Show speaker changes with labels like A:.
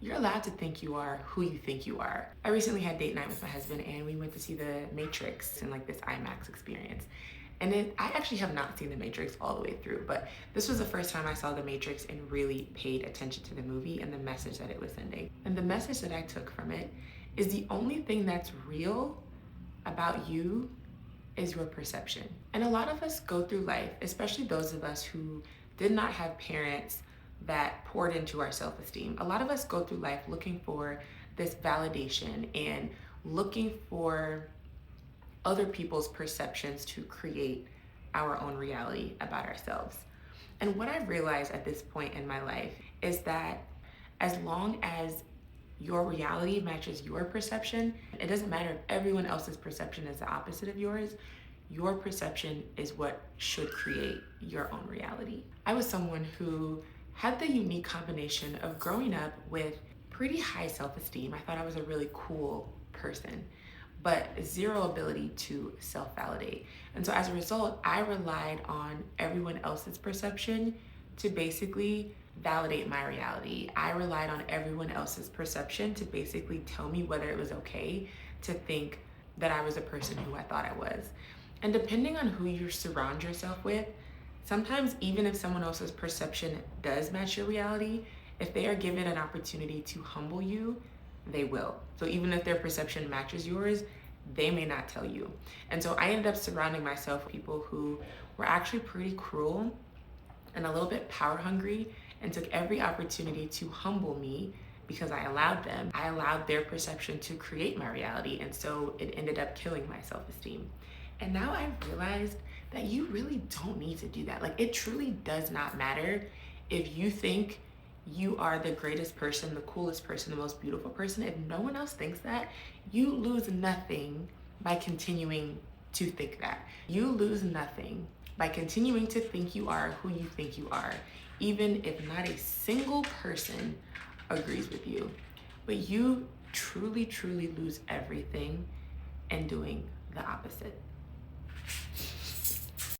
A: You're allowed to think you are who you think you are. I recently had date night with my husband and we went to see The Matrix in like this IMAX experience. I actually have not seen The Matrix all the way through, but this was the first time I saw The Matrix and really paid attention to the movie and the message that it was sending. And the message that I took from it is the only thing that's real about you is your perception. And a lot of us go through life, especially those of us who did not have parents that poured into our self esteem. A lot of us go through life looking for this validation and looking for other people's perceptions to create our own reality about ourselves. And what I've realized at this point in my life is that as long as your reality matches your perception, it doesn't matter if everyone else's perception is the opposite of yours. Your perception is what should create your own reality. I was someone who had the unique combination of growing up with pretty high self-esteem. I thought I was a really cool person, but zero ability to self-validate. And so as a result, I relied on everyone else's perception to basically validate my reality. I relied on everyone else's perception to basically tell me whether it was okay to think that I was a person who I thought I was. And depending on who you surround yourself with, sometimes even if someone else's perception does match your reality, if they are given an opportunity to humble you, they will. So even if their perception matches yours, they may not tell you. And so I ended up surrounding myself with people who were actually pretty cruel and a little bit power hungry and took every opportunity to humble me because I allowed them. I allowed their perception to create my reality, and so it ended up killing my self-esteem. And now I've realized that you really don't need to do that. Like, it truly does not matter if you think you are the greatest person, the coolest person, the most beautiful person. If no one else thinks that, you lose nothing by continuing to think that. You lose nothing by continuing to think you are who you think you are, even if not a single person agrees with you. But you truly, truly lose everything in doing the opposite.